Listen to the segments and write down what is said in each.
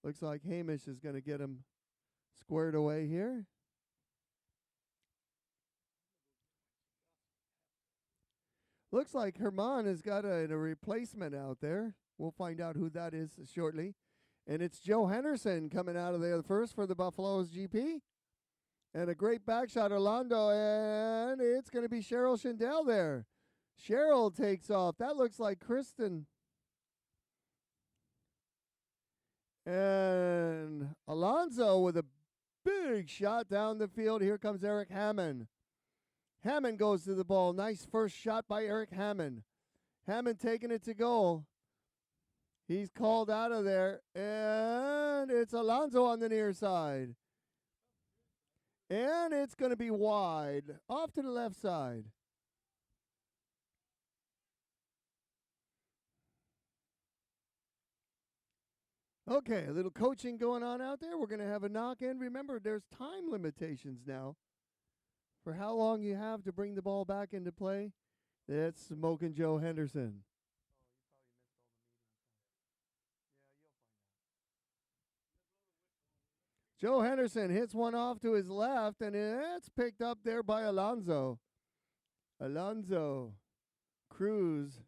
Looks like Hamish is going to get him squared away here. Looks like Herman has got a replacement out there. We'll find out who that is shortly. And it's Joe Henderson coming out of there first for the Buffaloes GP. And a great back shot, Orlando. And it's going to be Cheryl Schindel there. Cheryl takes off. That looks like Kristen. And Alonso with a big shot down the field. Here comes Eric Hammond. Hammond goes to the ball. Nice first shot by Eric Hammond. Hammond taking it to goal. He's called out of there. And it's Alonso on the near side. And it's going to be wide. Off to the left side. Okay, a little coaching going on out there. We're going to have a knock-in. Remember, there's time limitations now for how long you have to bring the ball back into play. That's Smokin' Joe Henderson. Oh, you probably missed all the meetings. Yeah, you'll find out. Joe Henderson hits one off to his left, and it's picked up there by Alonso. Alonso. Cruz.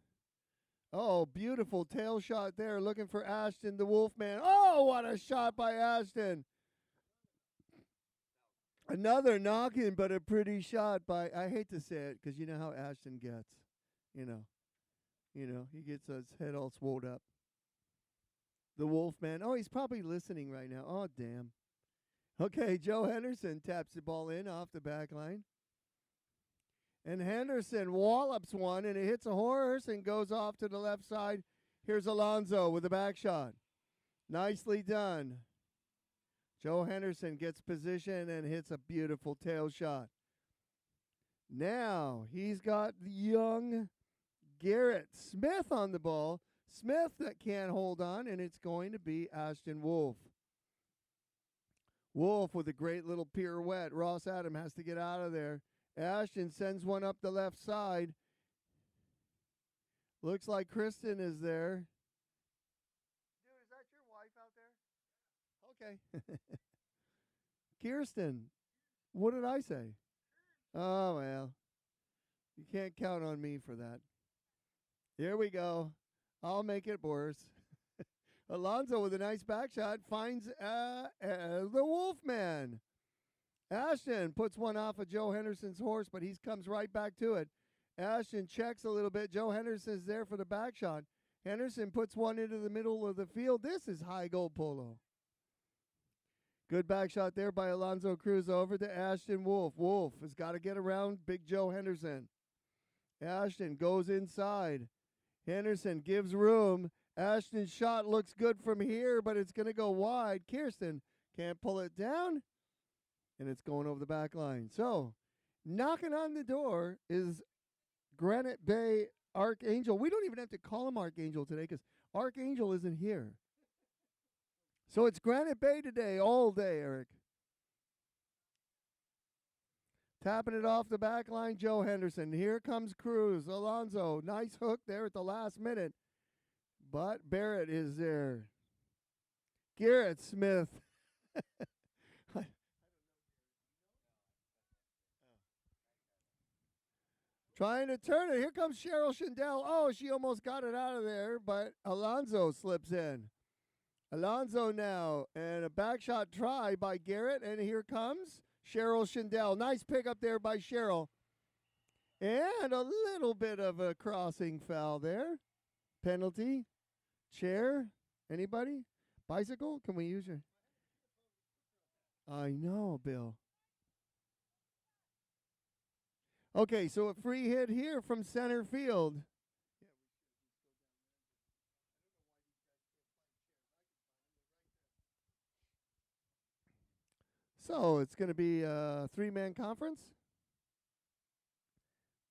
Oh, beautiful tail shot there, looking for Ashton, the Wolfman. Oh, what a shot by Ashton. Another knock-in, but a pretty shot by, I hate to say it, because you know how Ashton gets. You know, he gets his head all swelled up. The Wolfman. Oh, he's probably listening right now. Oh, damn. Okay, Joe Henderson taps the ball in off the back line. And Henderson wallops one, and it hits a horse and goes off to the left side. Here's Alonso with a back shot. Nicely done. Joe Henderson gets position and hits a beautiful tail shot. Now he's got the young Garrett Smith on the ball. Smith that can't hold on, and it's going to be Ashton Wolf. Wolf with a great little pirouette. Ross Adam has to get out of there. Ashton sends one up the left side. Looks like Kristen is there. Dude, is that your wife out there? Okay. Kirsten, what did I say? Oh, well. You can't count on me for that. Here we go. I'll make it worse. Alonso with a nice back shot finds the Wolfman. Ashton puts one off of Joe Henderson's horse, but he comes right back to it. Ashton checks a little bit. Joe Henderson's there for the back shot. Henderson puts one into the middle of the field. This is high gold polo. Good back shot there by Alonso Cruz over to Ashton Wolf. Wolf has got to get around Big Joe Henderson. Ashton goes inside. Henderson gives room. Ashton's shot looks good from here, but it's going to go wide. Kirsten can't pull it down. And it's going over the back line. So, knocking on the door is Granite Bay Archangel. We don't even have to call him Archangel today because Archangel isn't here. So, it's Granite Bay today, all day, Eric. Tapping it off the back line, Joe Henderson. Here comes Cruz. Alonso, nice hook there at the last minute. But Barrett is there. Garrett Smith. Trying to turn it. Here comes Cheryl Schindel. Oh, she almost got it out of there, but Alonso slips in. Alonso now, and a back shot try by Garrett, and here comes Cheryl Schindel. Nice pick up there by Cheryl. And a little bit of a crossing foul there. Penalty. Chair. Anybody? Bicycle? Can we use your... I know, Bill. Okay, so a free hit here from center field. So it's going to be a three-man conference.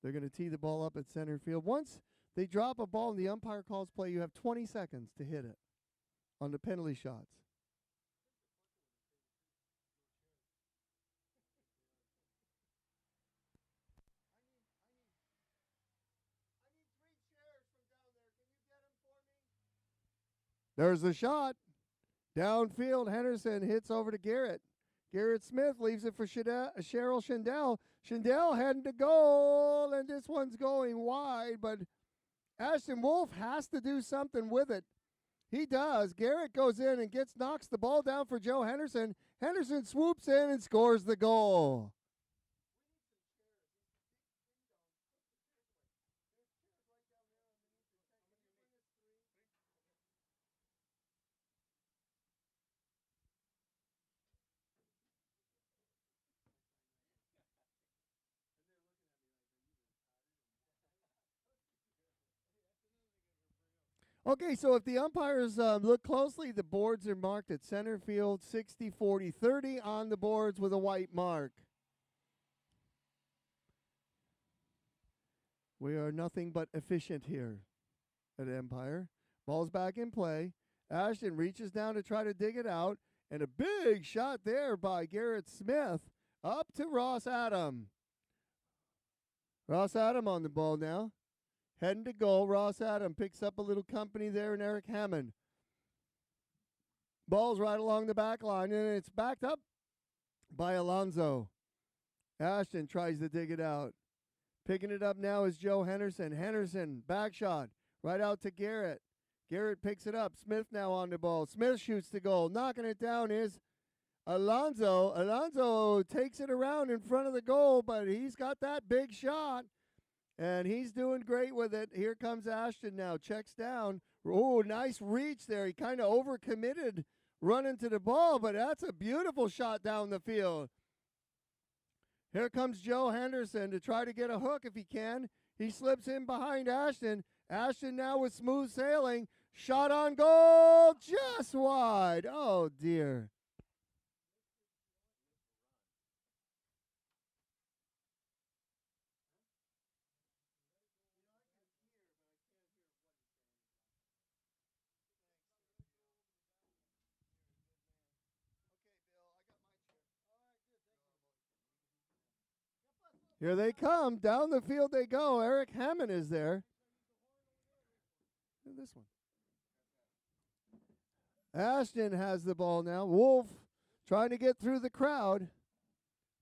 They're going to tee the ball up at center field. Once they drop a ball and the umpire calls play, you have 20 seconds to hit it on the penalty shots. There's the shot. Downfield, Henderson hits over to Garrett. Garrett Smith leaves it for Cheryl Schindel. Schindel heading to goal, and this one's going wide, but Ashton Wolf has to do something with it. He does. Garrett goes in and knocks the ball down for Joe Henderson. Henderson swoops in and scores the goal. Okay, so if the umpires look closely, the boards are marked at center field 60, 40, 30 on the boards with a white mark. We are nothing but efficient here at Empire. Ball's back in play. Ashton reaches down to try to dig it out, and a big shot there by Garrett Smith up to Ross Adam. Ross Adam on the ball now. Heading to goal. Ross Adam picks up a little company there in Eric Hammond. Ball's right along the back line, and it's backed up by Alonzo. Ashton tries to dig it out. Picking it up now is Joe Henderson. Henderson, back shot, right out to Garrett. Garrett picks it up. Smith now on the ball. Smith shoots the goal. Knocking it down is Alonzo. Alonzo takes it around in front of the goal, but he's got that big shot. And he's doing great with it. Here comes Ashton now. Checks down. Oh, nice reach there. He kind of overcommitted running to the ball, but that's a beautiful shot down the field. Here comes Joe Henderson to try to get a hook if he can. He slips in behind Ashton. Ashton now with smooth sailing. Shot on goal. Just wide. Oh, dear. Here they come. Down the field they go. Eric Hammond is there. And this one. Ashton has the ball now. Wolf trying to get through the crowd.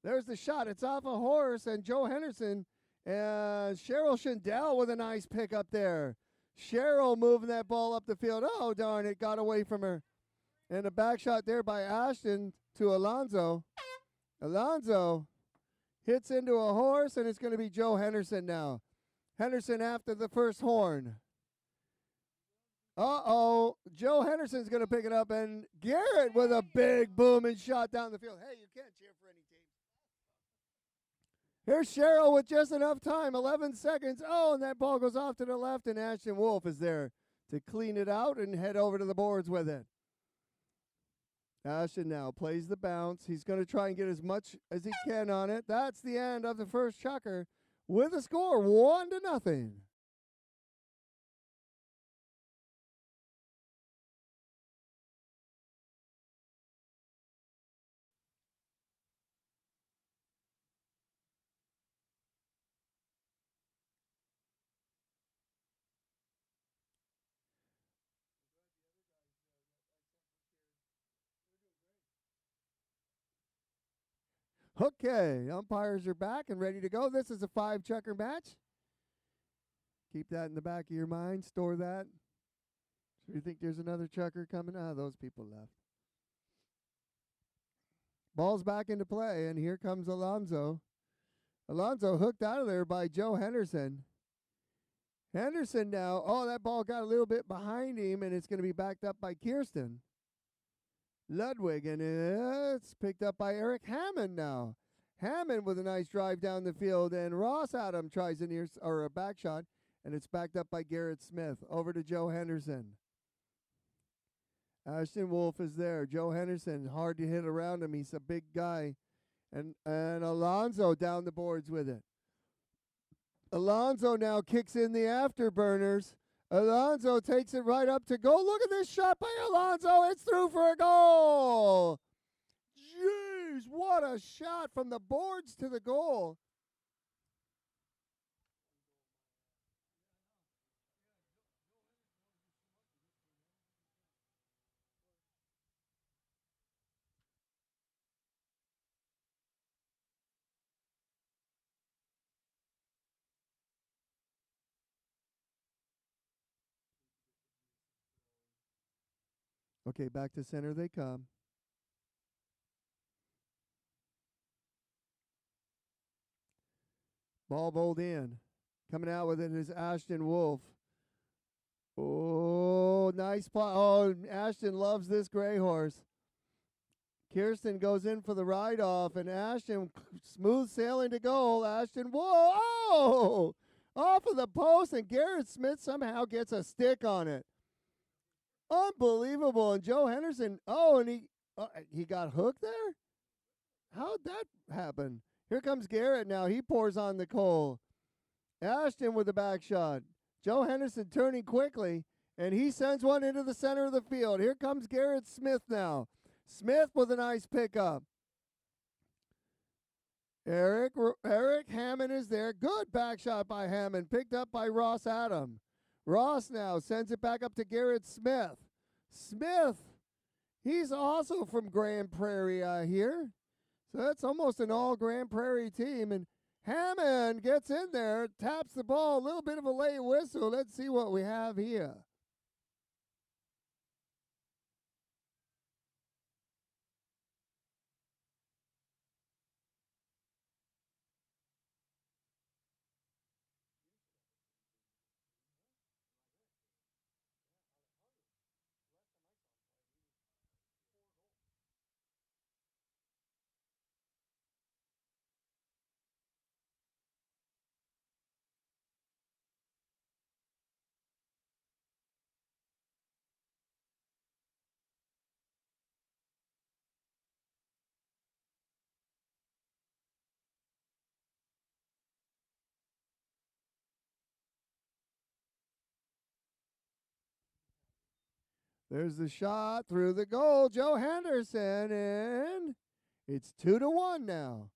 There's the shot. It's off a horse, and Joe Henderson and Cheryl Schindel with a nice pick up there. Cheryl moving that ball up the field. Oh, darn, it got away from her. And a back shot there by Ashton to Alonzo. Alonzo hits into a horse, and it's going to be Joe Henderson now. Henderson after the first horn. Uh-oh. Joe Henderson's going to pick it up, and Garrett with a big booming shot down the field. Hey, you can't cheer for any team. Here's Cheryl with just enough time, 11 seconds. Oh, and that ball goes off to the left, and Ashton Wolf is there to clean it out and head over to the boards with it. Ashton now plays the bounce. He's going to try and get as much as he can on it. That's the end of the first chukker with a score 1-0. Okay, umpires are back and ready to go. This is a 5-chukker match. Keep that in the back of your mind. Store that. So you think there's another chukker coming? Ah, those people left. Ball's back into play, and here comes Alonzo. Alonzo hooked out of there by Joe Henderson. Henderson now, oh, that ball got a little bit behind him, and it's going to be backed up by Kirsten Ludwig, and it's picked up by Eric Hammond now. Hammond with a nice drive down the field, and Ross Adam tries a back shot, and it's backed up by Garrett Smith. Over to Joe Henderson. Ashton Wolf is there. Joe Henderson, hard to hit around him. He's a big guy. And Alonzo down the boards with it. Alonzo now kicks in the afterburners. Alonzo takes it right up to goal. Look at this shot by Alonzo. It's through for a goal. Jeez, what a shot from the boards to the goal. Okay, back to center they come. Ball bowled in. Coming out with it is Ashton Wolf. Oh, nice play. Oh, Ashton loves this gray horse. Kirsten goes in for the ride off, and Ashton smooth sailing to goal. Ashton, whoa, oh, off of the post, and Garrett Smith somehow gets a stick on it. Unbelievable. And Joe Henderson, and he got hooked there? How'd that happen? Here comes Garrett now. He pours on the coal. Ashton with the back shot. Joe Henderson turning quickly, and he sends one into the center of the field. Here comes Garrett Smith now. Smith with a nice pickup. Eric Hammond is there. Good back shot by Hammond. Picked up by Ross Adam. Ross now sends it back up to Garrett Smith. Smith, he's also from Grand Prairie, I hear. So that's almost an all Grand Prairie team. And Hammond gets in there, taps the ball, a little bit of a late whistle. Let's see what we have here. There's the shot through the goal. Joe Henderson, and it's 2-1 now.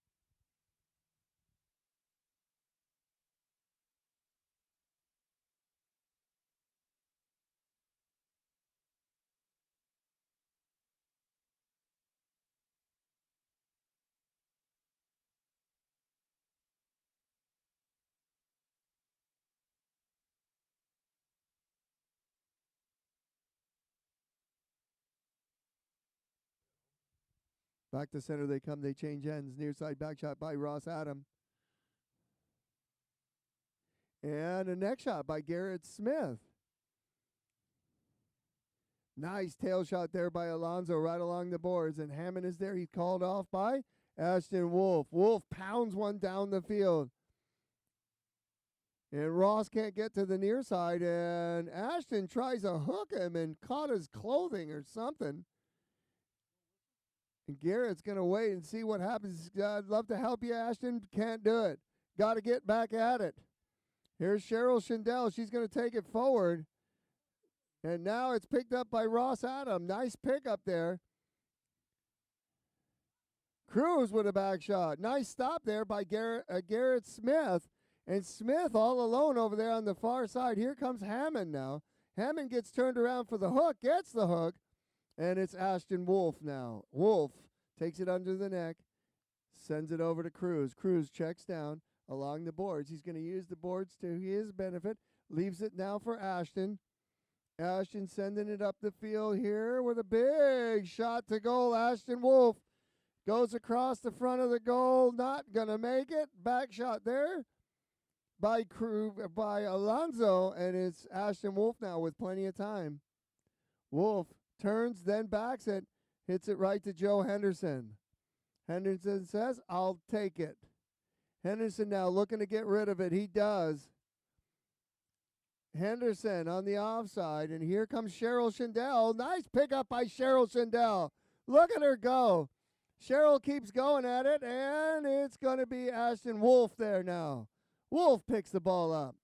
Back to center they come. They change ends. Near side back shot by Ross Adam. And a neck shot by Garrett Smith. Nice tail shot there by Alonso right along the boards. And Hammond is there. He's called off by Ashton Wolf. Wolf pounds one down the field. And Ross can't get to the near side. And Ashton tries to hook him and caught his clothing or something. And Garrett's going to wait and see what happens. I'd love to help you, Ashton. Can't do it. Got to get back at it. Here's Cheryl Schindel. She's going to take it forward. And now it's picked up by Ross Adam. Nice pickup there. Cruz with a back shot. Nice stop there by Garrett Smith. And Smith all alone over there on the far side. Here comes Hammond now. Hammond gets turned around for the hook. Gets the hook. And it's Ashton Wolf now. Wolf takes it under the neck. Sends it over to Cruz. Cruz checks down along the boards. He's going to use the boards to his benefit. Leaves it now for Ashton. Ashton sending it up the field here with a big shot to goal. Ashton Wolf goes across the front of the goal. Not going to make it. Back shot there by Alonso. And it's Ashton Wolf now with plenty of time. Wolf turns, then backs it. Hits it right to Joe Henderson. Henderson says, I'll take it. Henderson now looking to get rid of it. He does. Henderson on the offside, and here comes Cheryl Schindel. Nice pickup by Cheryl Schindel. Look at her go. Cheryl keeps going at it, and it's going to be Ashton Wolf there now. Wolf picks the ball up.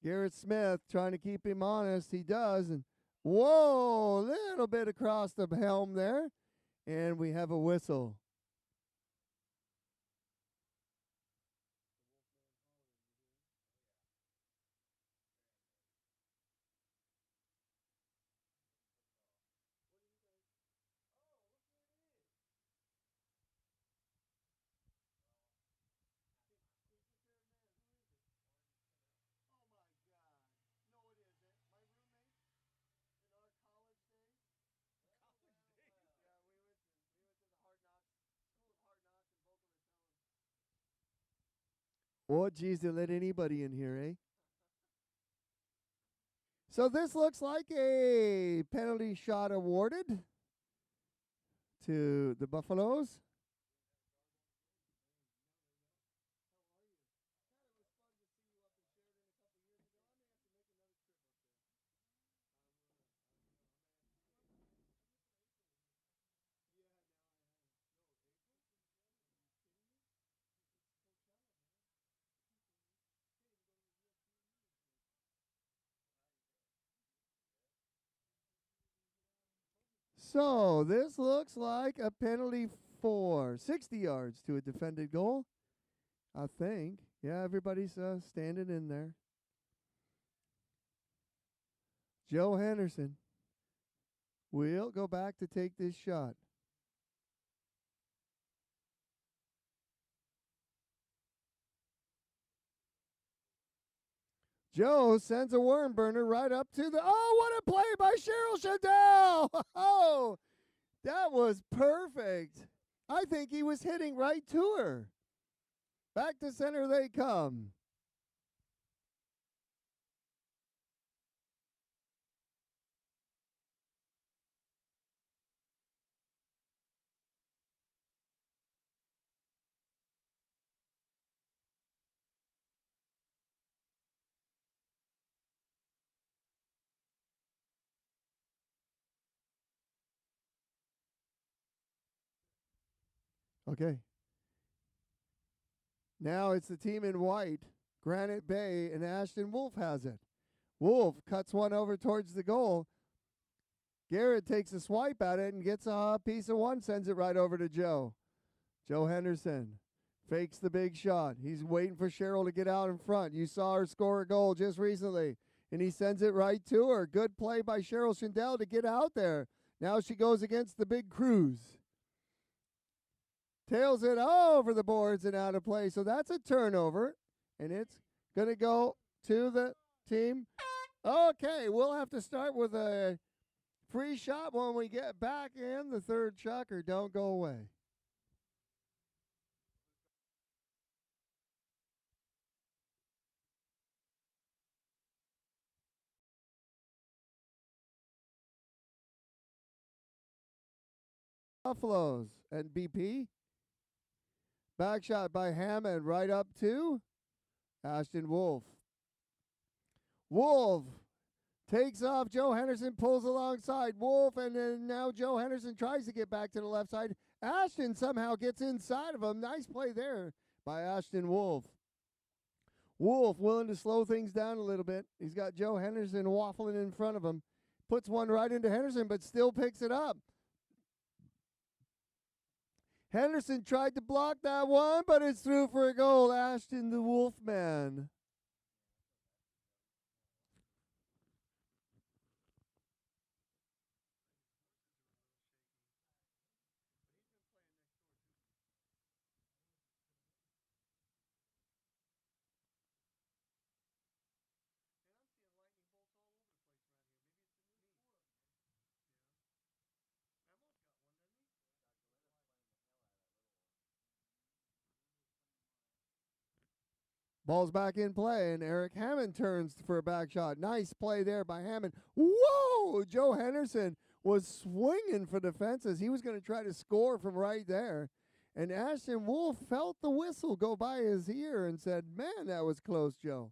Garrett Smith trying to keep him honest. He does. And whoa, a little bit across the helm there. And we have a whistle. Oh, geez, they let anybody in here, eh? So this looks like a penalty shot awarded to the Buffaloes. So this looks like a penalty for 60 yards to a defended goal, I think. Yeah, everybody's standing in there. Joe Henderson will go back to take this shot. Joe sends a worm burner right up to the. Oh, what a play by Cheryl Chandel! Oh, that was perfect. I think he was hitting right to her. Back to center they come. Okay. Now it's the team in white. Granite Bay and Ashton Wolf has it. Wolf cuts one over towards the goal. Garrett takes a swipe at it and gets a piece of one, sends it right over to Joe. Joe Henderson fakes the big shot. He's waiting for Cheryl to get out in front. You saw her score a goal just recently, and he sends it right to her. Good play by Cheryl Chandel to get out there. Now she goes against the big Cruz. Tails it over the boards and out of play. So that's a turnover, and it's going to go to the team. Okay, we'll have to start with a free shot when we get back in the third chucker. Don't go away. Buffaloes and BP. Back shot by Hammond right up to Ashton Wolf. Wolf takes off. Joe Henderson pulls alongside Wolf, and then now Joe Henderson tries to get back to the left side. Ashton somehow gets inside of him. Nice play there by Ashton Wolf. Wolf willing to slow things down a little bit. He's got Joe Henderson waffling in front of him. Puts one right into Henderson, but still picks it up. Henderson tried to block that one, but it's through for a goal. Ashton the Wolfman. Ball's back in play, and Eric Hammond turns for a back shot. Nice play there by Hammond. Whoa! Joe Henderson was swinging for the fences. He was going to try to score from right there. And Ashton Wolf felt the whistle go by his ear and said, man, that was close, Joe.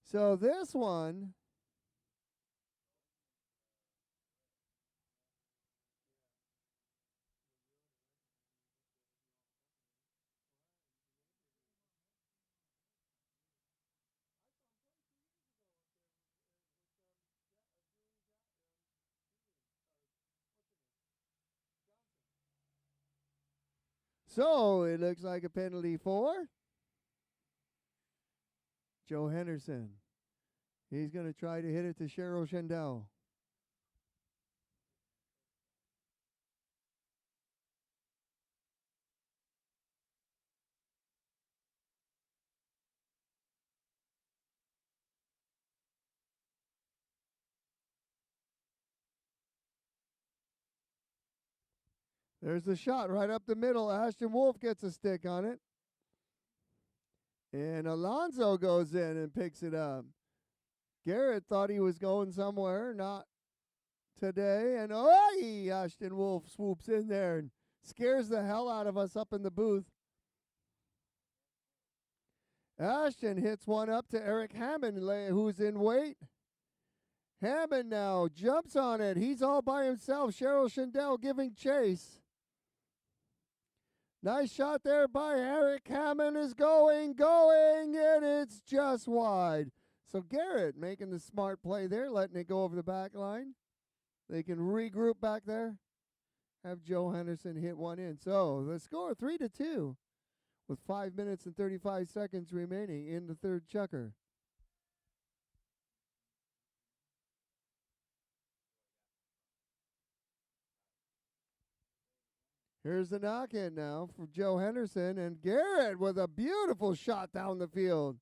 So this one. So it looks like a penalty for Joe Henderson. He's going to try to hit it to Cheryl Chandel. There's the shot right up the middle. Ashton Wolf gets a stick on it. And Alonso goes in and picks it up. Garrett thought he was going somewhere, not today. And Ashton Wolf swoops in there and scares the hell out of us up in the booth. Ashton hits one up to Eric Hammond, who's in weight. Hammond now jumps on it. He's all by himself. Cheryl Shindell giving chase. Nice shot there by Eric Hammond is going, and it's just wide. So Garrett making the smart play there, letting it go over the back line. They can regroup back there. Have Joe Henderson hit one in. So the score 3-2 with 5 minutes and 35 seconds remaining in the third chukker. Here's the knock-in now for Joe Henderson, and Garrett with a beautiful shot down the field.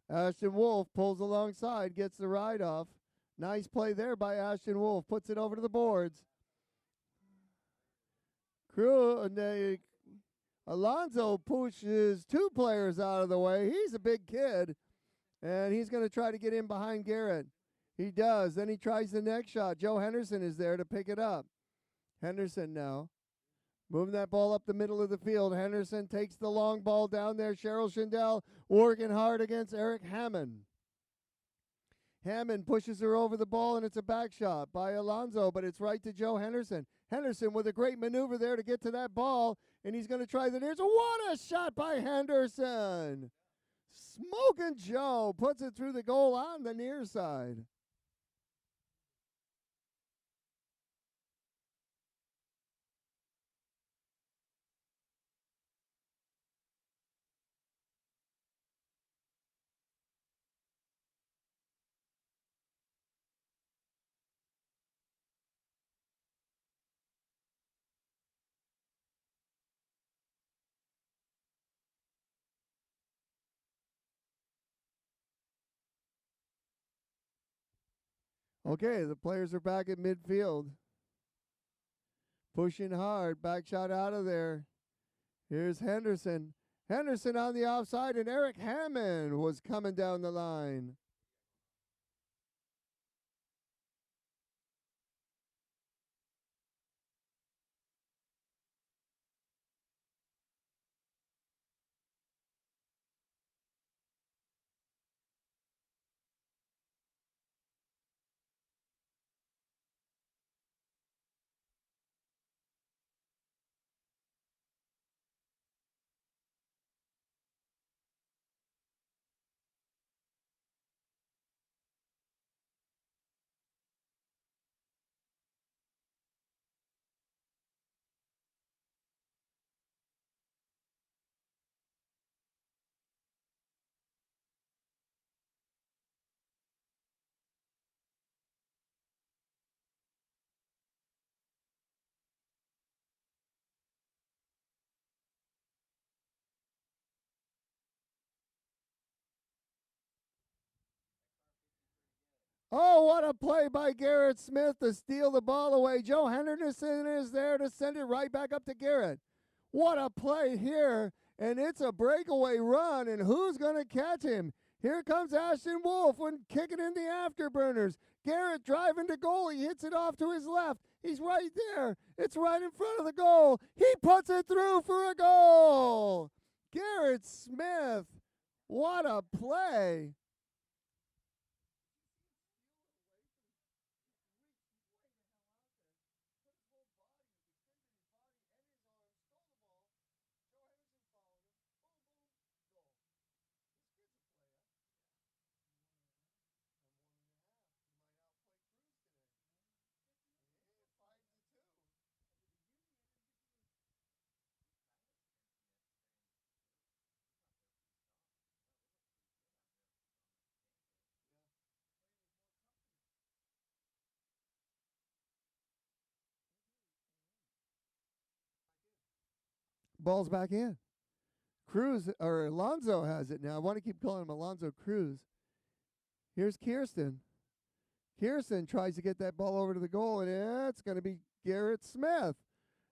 Ashton Wolf pulls alongside, gets the ride off. Nice play there by Ashton Wolf, puts it over to the boards. Alonso pushes two players out of the way. He's a big kid, and he's going to try to get in behind Garrett. He does. Then he tries the next shot. Joe Henderson is there to pick it up. Henderson now. Moving that ball up the middle of the field. Henderson takes the long ball down there. Cheryl Shindell working hard against Eric Hammond. Hammond pushes her over the ball, and it's a back shot by Alonso, but it's right to Joe Henderson. Henderson with a great maneuver there to get to that ball, and he's going to try the near. What a shot by Henderson! Smoking Joe puts it through the goal on the near side. Okay, the players are back at midfield. Pushing hard, back shot out of there. Here's Henderson. Henderson on the offside, and Eric Hammond was coming down the line. Oh, what a play by Garrett Smith to steal the ball away. Joe Henderson is there to send it right back up to Garrett. What a play here, and it's a breakaway run, and who's going to catch him? Here comes Ashton Wolf when kicking in the afterburners. Garrett driving to goal. He hits it off to his left. He's right there. It's right in front of the goal. He puts it through for a goal. Garrett Smith, what a play. Ball's back in. Cruz, or Alonso has it now. I want to keep calling him Alonso Cruz. Here's Kirsten. Kirsten tries to get that ball over to the goal, and it's going to be Garrett Smith.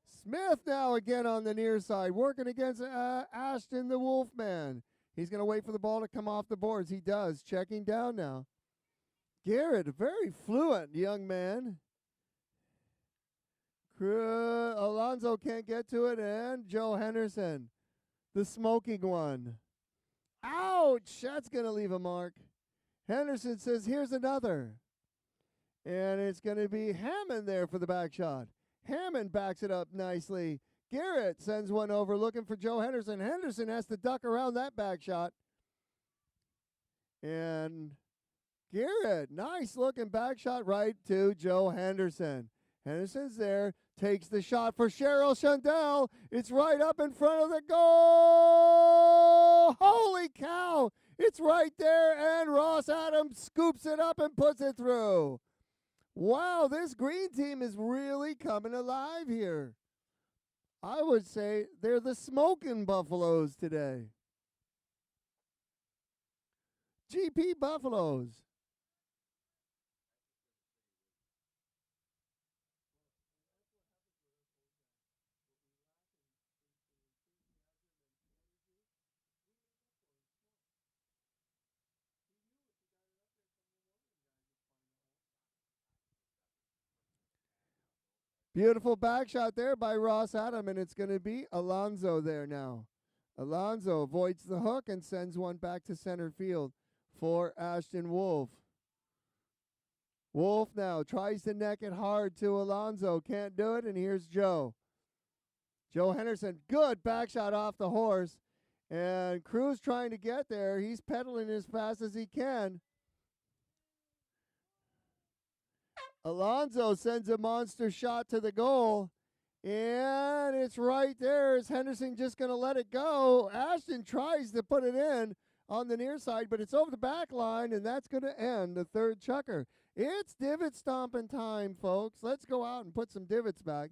Smith now again on the near side, working against Ashton the Wolfman. He's going to wait for the ball to come off the boards. He does, checking down now. Garrett, a very fluent young man. Alonzo can't get to it, and Joe Henderson, the smoking one. Ouch! That's going to leave a mark. Henderson says, here's another. And it's going to be Hammond there for the back shot. Hammond backs it up nicely. Garrett sends one over looking for Joe Henderson. Henderson has to duck around that back shot. And Garrett, nice looking back shot right to Joe Henderson. Henderson's there, takes the shot for Cheryl Chandel. It's right up in front of the goal. Holy cow! It's right there, and Ross Adams scoops it up and puts it through. Wow, this green team is really coming alive here. I would say they're the smoking Buffaloes today. GP Buffaloes. Beautiful back shot there by Ross Adam, and it's going to be Alonzo there now. Alonzo avoids the hook and sends one back to center field for Ashton Wolf. Wolf now tries to neck it hard to Alonzo. Can't do it, and here's Joe. Joe Henderson, good back shot off the horse. And Cruz trying to get there. He's pedaling as fast as he can. Alonzo sends a monster shot to the goal. And it's right there. Is Henderson just going to let it go? Ashton tries to put it in on the near side, but it's over the back line, and that's going to end the third chukker. It's divot stomping time, folks. Let's go out and put some divots back.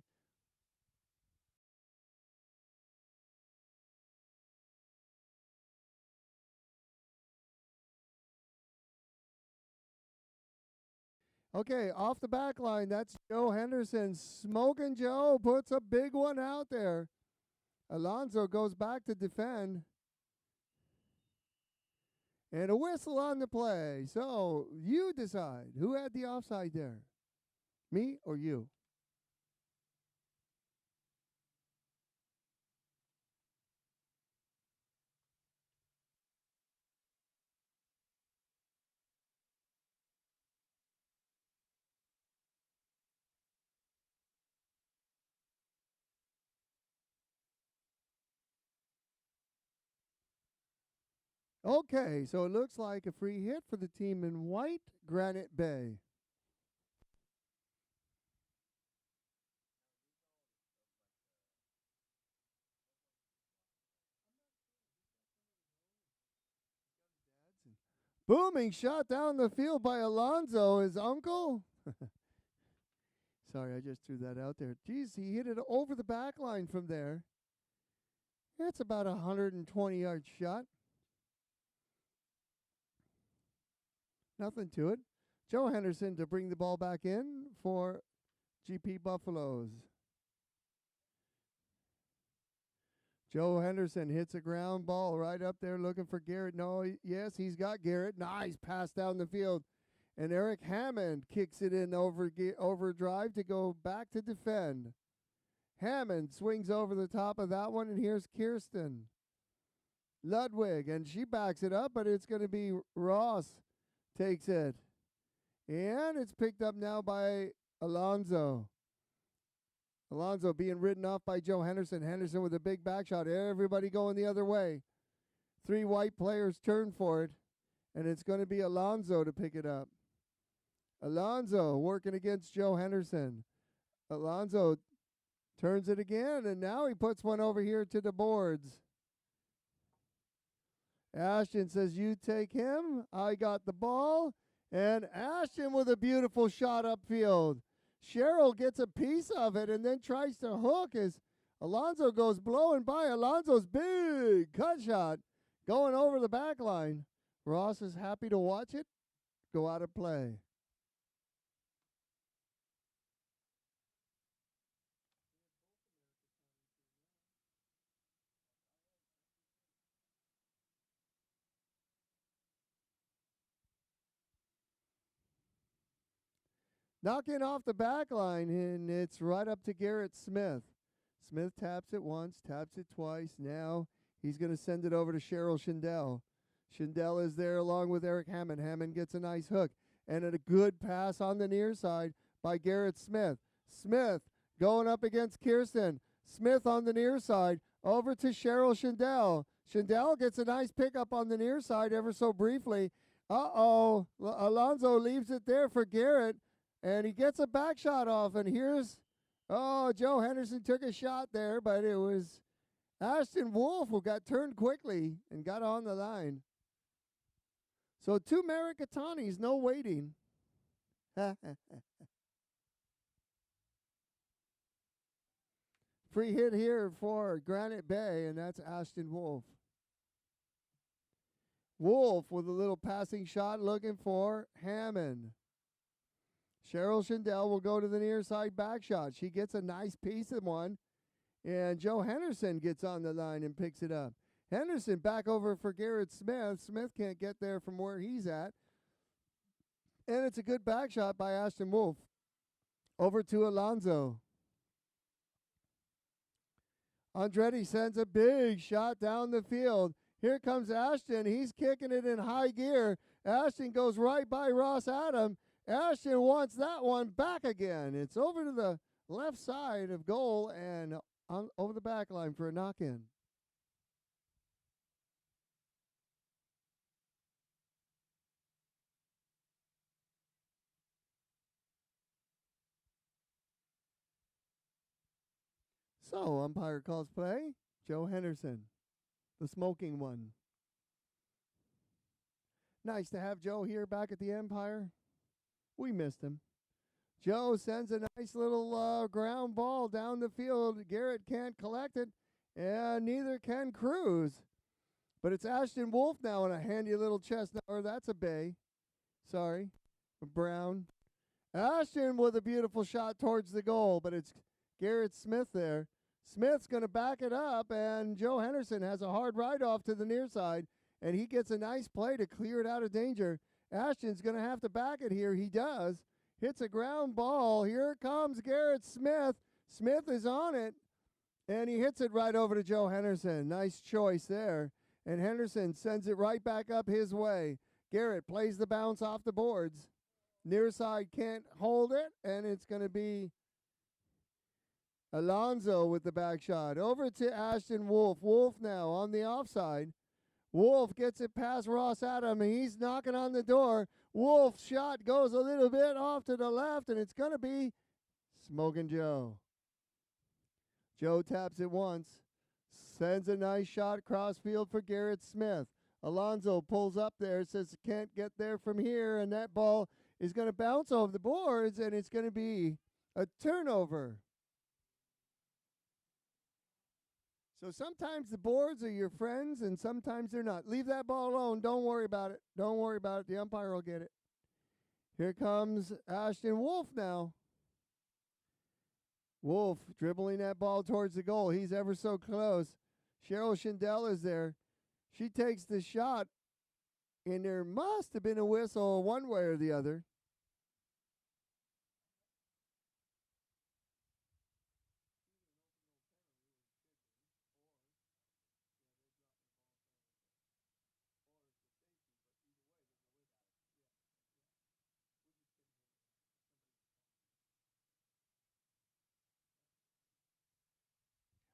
Okay, off the back line, that's Joe Henderson. Smoking Joe puts a big one out there. Alonzo goes back to defend. And a whistle on the play. So you decide who had the offside there, me or you? Okay, so it looks like a free hit for the team in white, Granite Bay. Booming shot down the field by Alonzo, his uncle. Sorry, I just threw that out there. Geez, he hit it over the back line from there. That's about a 120-yard shot. Nothing to it. Joe Henderson to bring the ball back in for GP Buffaloes. Joe Henderson hits a ground ball right up there looking for Garrett. No, yes, he's got Garrett. Nice pass down the field. And Eric Hammond kicks it in overdrive to go back to defend. Hammond swings over the top of that one, and here's Kirsten Ludwig, and she backs it up, but it's going to be Ross takes it. And it's picked up now by Alonzo. Alonzo being ridden off by Joe Henderson. Henderson with a big back shot. Everybody going the other way. 3 white players turn for it, and it's going to be Alonzo to pick it up. Alonzo working against Joe Henderson. Alonzo turns it again, and now he puts one over here to the boards. Ashton says, you take him. I got the ball. And Ashton with a beautiful shot upfield. Cheryl gets a piece of it and then tries to hook as Alonzo goes blowing by. Alonzo's big cut shot going over the back line. Ross is happy to watch it go out of play. Knocking off the back line, and it's right up to Garrett Smith. Smith taps it once, taps it twice. Now he's going to send it over to Cheryl Schindel. Schindel is there along with Eric Hammond. Hammond gets a nice hook. And a good pass on the near side by Garrett Smith. Smith going up against Kirsten. Smith on the near side. Over to Cheryl Schindel. Schindel gets a nice pickup on the near side ever so briefly. Uh-oh. Alonzo leaves it there for Garrett. And he gets a back shot off. And here's, Joe Henderson took a shot there. But it was Ashton Wolf who got turned quickly and got on the line. So 2 Maricatanis, no waiting. Free hit here for Granite Bay, and that's Ashton Wolf. Wolf with a little passing shot looking for Hammond. Cheryl Schindel will go to the near side back shot. She gets a nice piece of one, and Joe Henderson gets on the line and picks it up. Henderson back over for Garrett Smith. Smith can't get there from where he's at. And it's a good back shot by Ashton Wolf. Over to Alonzo. Andretti sends a big shot down the field. Here comes Ashton. He's kicking it in high gear. Ashton goes right by Ross Adam. Ashton wants that one back again. It's over to the left side of goal and over the back line for a knock-in. So, umpire calls play. Joe Henderson, the smoking one. Nice to have Joe here back at the Empire. We missed him. Joe sends a nice little ground ball down the field. Garrett can't collect it, and neither can Cruz. But it's Ashton Wolf now in a handy little chestnut, or that's a bay. Sorry, Brown. Ashton with a beautiful shot towards the goal, but it's Garrett Smith there. Smith's going to back it up, and Joe Henderson has a hard ride off to the near side, and he gets a nice play to clear it out of danger. Ashton's going to have to back it here. He does. Hits a ground ball. Here comes Garrett Smith. Smith is on it, and he hits it right over to Joe Henderson. Nice choice there. And Henderson sends it right back up his way. Garrett plays the bounce off the boards. Near side can't hold it, and it's going to be Alonzo with the back shot. Over to Ashton Wolf. Wolf now on the offside. Wolf gets it past Ross Adam, and he's knocking on the door. Wolf's shot goes a little bit off to the left, and it's going to be Smoking Joe. Joe taps it once. Sends a nice shot cross field for Garrett Smith. Alonzo pulls up there, says can't get there from here, and that ball is going to bounce over the boards, and it's going to be a turnover. So sometimes the boards are your friends, and sometimes they're not. Leave that ball alone. Don't worry about it. Don't worry about it. The umpire will get it. Here comes Ashton Wolf now. Wolf dribbling that ball towards the goal. He's ever so close. Cheryl Schindel is there. She takes the shot, and there must have been a whistle one way or the other.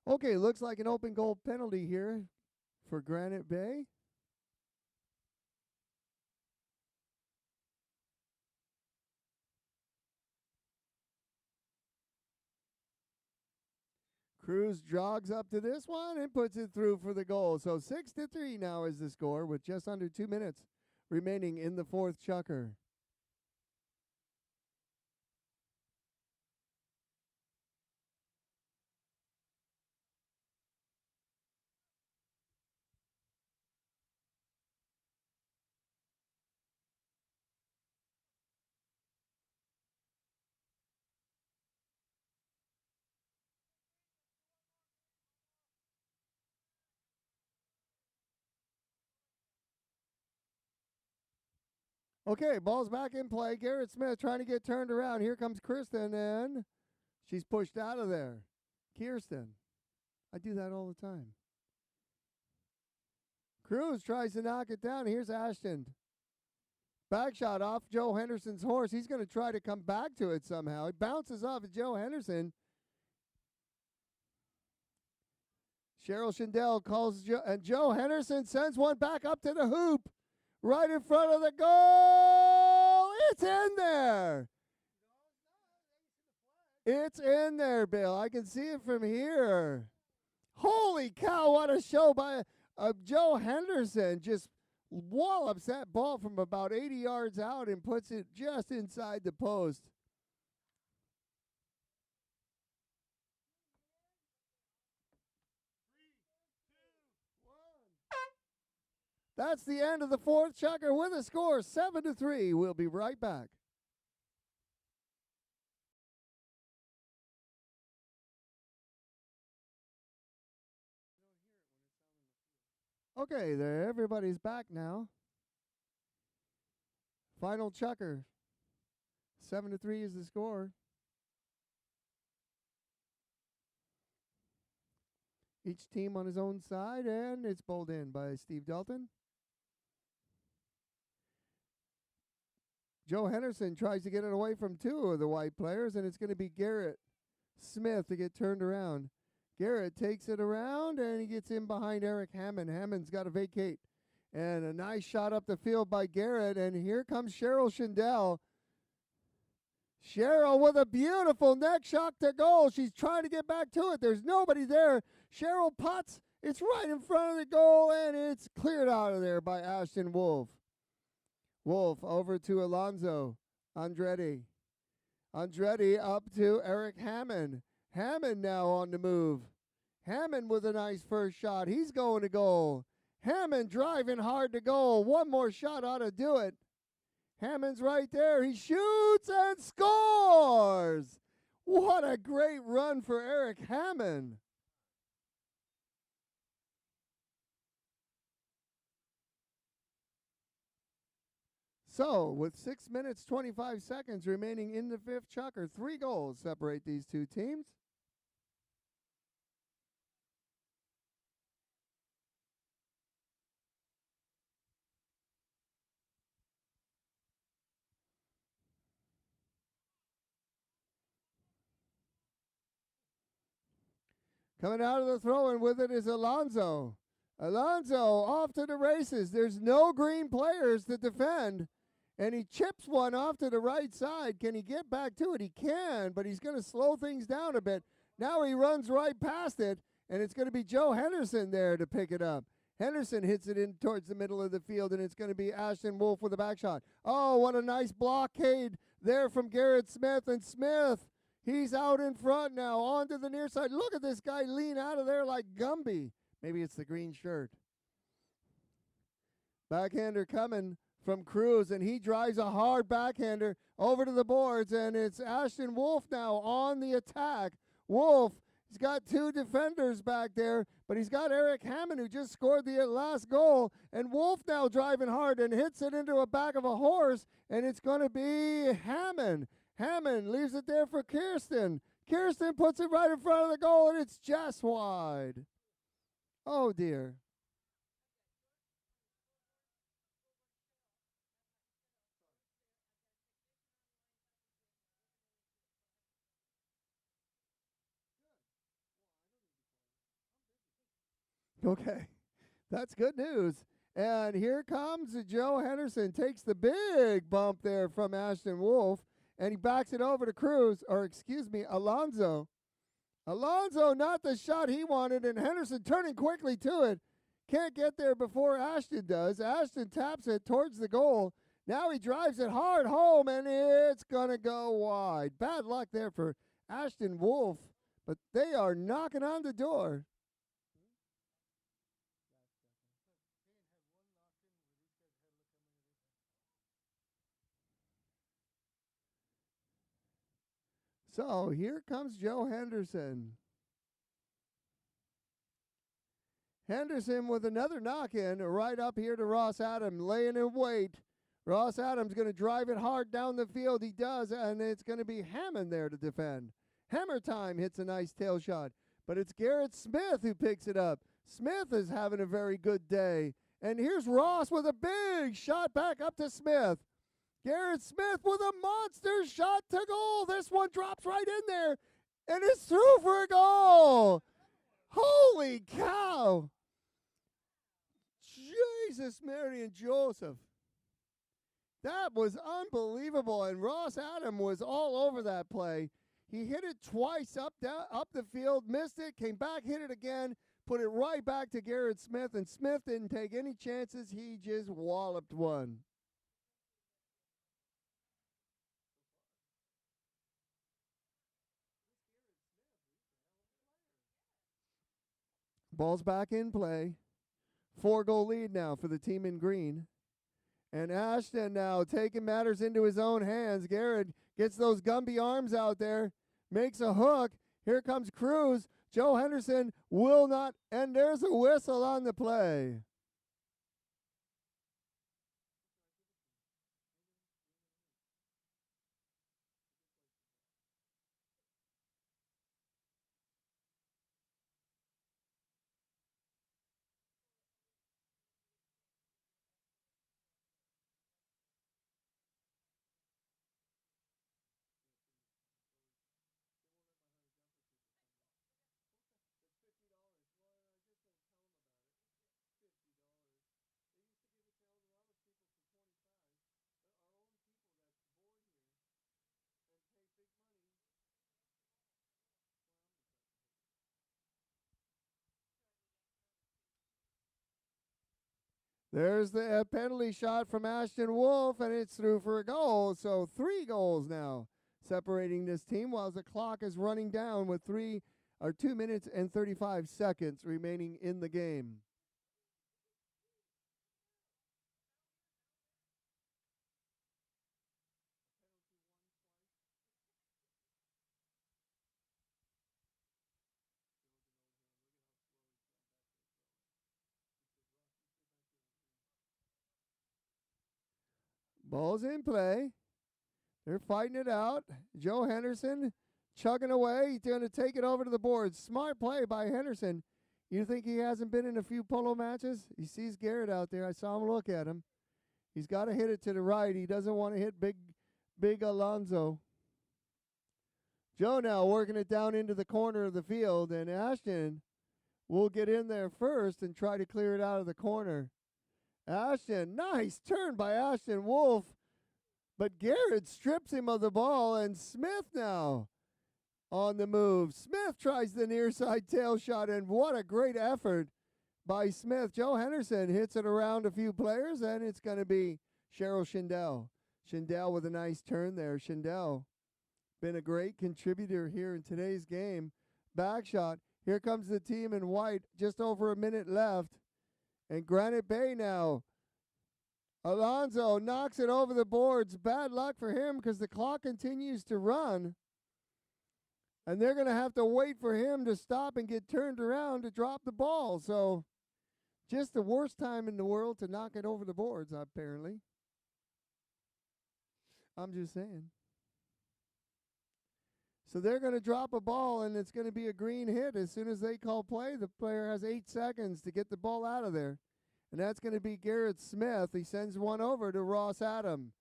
Okay, looks like an open goal penalty here for Granite Bay. Cruz jogs up to this one and puts it through for the goal. So 6-3 now is the score with just under 2 minutes remaining in the fourth chukker. Okay, ball's back in play. Garrett Smith trying to get turned around. Here comes Kristen, and she's pushed out of there. Kirsten. I do that all the time. Cruz tries to knock it down. Here's Ashton. Back shot off Joe Henderson's horse. He's going to try to come back to it somehow. It bounces off of Joe Henderson. Cheryl Shindell calls Joe, and Joe Henderson sends one back up to the hoop. Right in front of the goal. It's in there. It's in there, Bill. I can see it from here. Holy cow, what a show by Joe Henderson. Just wallops that ball from about 80 yards out and puts it just inside the post. That's the end of the fourth checker with a score 7-3. We'll be right back. Okay, there. Everybody's back now. Final checker. 7-3 is the score. Each team on his own side, and it's bowled in by Steve Dalton. Joe Henderson tries to get it away from two of the white players, and it's going to be Garrett Smith to get turned around. Garrett takes it around, and he gets in behind Eric Hammond. Hammond's got to vacate. And a nice shot up the field by Garrett, and here comes Cheryl Shindell. Cheryl with a beautiful neck shot to goal. She's trying to get back to it. There's nobody there. Cheryl putts. It's right in front of the goal, and it's cleared out of there by Ashton Wolf. Wolf over to Alonzo Andretti. Andretti up to Eric Hammond. Hammond now on the move. Hammond with a nice first shot. He's going to goal. Hammond driving hard to goal. One more shot ought to do it. Hammond's right there. He shoots and scores. What a great run for Eric Hammond. So, with 6 minutes, 25 seconds remaining in the fifth chukker, 3 goals separate these two teams. Coming out of the throw-in with it is Alonzo. Alonzo off to the races. There's no green players to defend. And he chips one off to the right side. Can he get back to it? He can, but he's going to slow things down a bit. Now he runs right past it, and it's going to be Joe Henderson there to pick it up. Henderson hits it in towards the middle of the field, and it's going to be Ashton Wolf with a back shot. Oh, what a nice blockade there from Garrett Smith. And Smith, he's out in front now, onto the near side. Look at this guy lean out of there like Gumby. Maybe it's the green shirt. Backhander coming from Cruz, and he drives a hard backhander over to the boards, and it's Ashton Wolf now on the attack. Wolf, he's got 2 defenders back there, but he's got Eric Hammond, who just scored the last goal, and Wolf now driving hard and hits it into a back of a horse, and it's going to be Hammond. Hammond leaves it there for Kirsten. Kirsten puts it right in front of the goal, and it's just wide. Oh, dear. Okay, that's good news. And here comes Joe Henderson, takes the big bump there from Ashton Wolf, and he backs it over to Cruz, or excuse me, Alonzo. Alonzo, not the shot he wanted, and Henderson turning quickly to it. Can't get there before Ashton does. Ashton taps it towards the goal. Now he drives it hard home, and it's going to go wide. Bad luck there for Ashton Wolf, but they are knocking on the door. So here comes Joe Henderson. Henderson with another knock-in right up here to Ross Adam, laying in wait Ross Adams going to drive it hard down the field. He does, and it's going to be Hammond there to defend. Hammer Time hits a nice tail shot, but it's Garrett Smith who picks it up. Smith is having a very good day. And here's Ross with a big shot back up to Smith. Garrett Smith with a monster shot to goal. This one drops right in there, and it's through for a goal. Holy cow. Jesus, Mary, and Joseph. That was unbelievable, and Ross Adams was all over that play. He hit it twice up the field, missed it, came back, hit it again, put it right back to Garrett Smith, and Smith didn't take any chances. He just walloped one. Ball's back in play. 4-goal lead now for the team in green. And Ashton now taking matters into his own hands. Garrett gets those Gumby arms out there, makes a hook. Here comes Cruz. Joe Henderson will not, and there's a whistle on the play. There's the penalty shot from Ashton Wolf, and it's through for a goal. So 3 goals now separating this team while the clock is running down with 2 minutes and 35 seconds remaining in the game. Ball's in play. They're fighting it out. Joe Henderson chugging away. He's going to take it over to the boards. Smart play by Henderson. You think he hasn't been in a few polo matches? He sees Garrett out there. I saw him look at him. He's got to hit it to the right. He doesn't want to hit big Alonzo. Joe now working it down into the corner of the field, and Ashton will get in there first and try to clear it out of the corner. Ashton, nice turn by Ashton Wolf, but Garrett strips him of the ball, and Smith now on the move. Smith tries the near side tail shot, and what a great effort by Smith. Joe Henderson hits it around a few players, and it's going to be Cheryl Schindel. Schindel with a nice turn there. Schindel been a great contributor here in today's game. Back shot. Here comes the team in white. Just over a minute left. And Granite Bay now. Alonzo knocks it over the boards. Bad luck for him because the clock continues to run. And they're going to have to wait for him to stop and get turned around to drop the ball. So just the worst time in the world to knock it over the boards, apparently. I'm just saying. So they're going to drop a ball, and it's going to be a green hit. As soon as they call play, the player has 8 seconds to get the ball out of there. And that's going to be Garrett Smith. He sends one over to Ross Adams.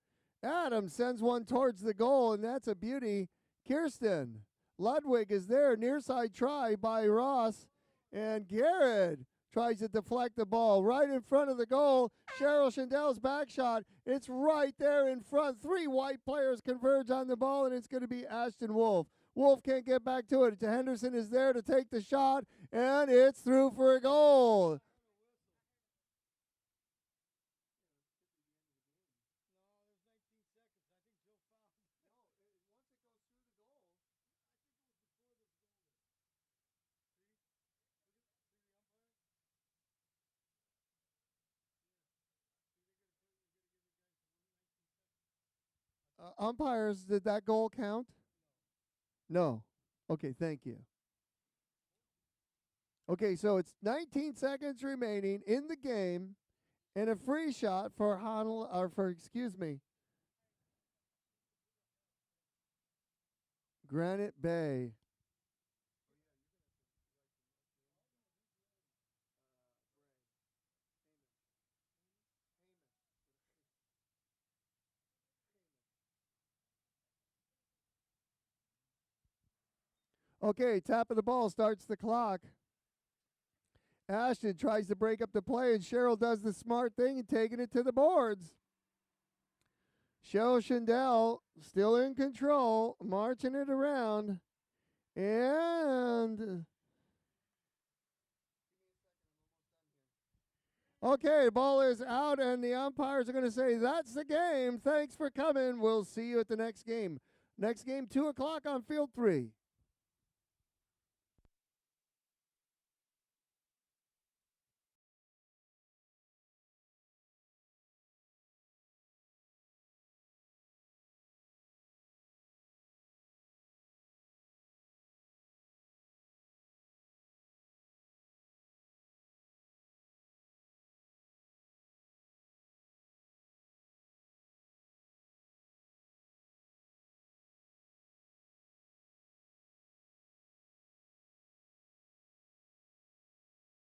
Adams sends one towards the goal, and that's a beauty. Kirsten Ludwig is there. Near side try by Ross. And Garrett tries to deflect the ball right in front of the goal. Cheryl Schindel's back shot. It's right there in front. 3 white players converge on the ball, and it's going to be Ashton Wolf. Wolf can't get back to it. Henderson is there to take the shot, and it's through for a goal. Umpires, did that goal count? No. Okay, thank you. Okay, so it's 19 seconds remaining in the game, And a free shot for Honolulu, or for, excuse me, Granite Bay. Okay, tap of the ball starts the clock. Ashton tries to break up the play, and Cheryl does the smart thing and taking it to the boards. Cheryl Shindell still in control, marching it around. And okay, ball is out, and the umpires are going to say, that's the game. Thanks for coming. We'll see you at the next game. Next game, 2 o'clock on field 3.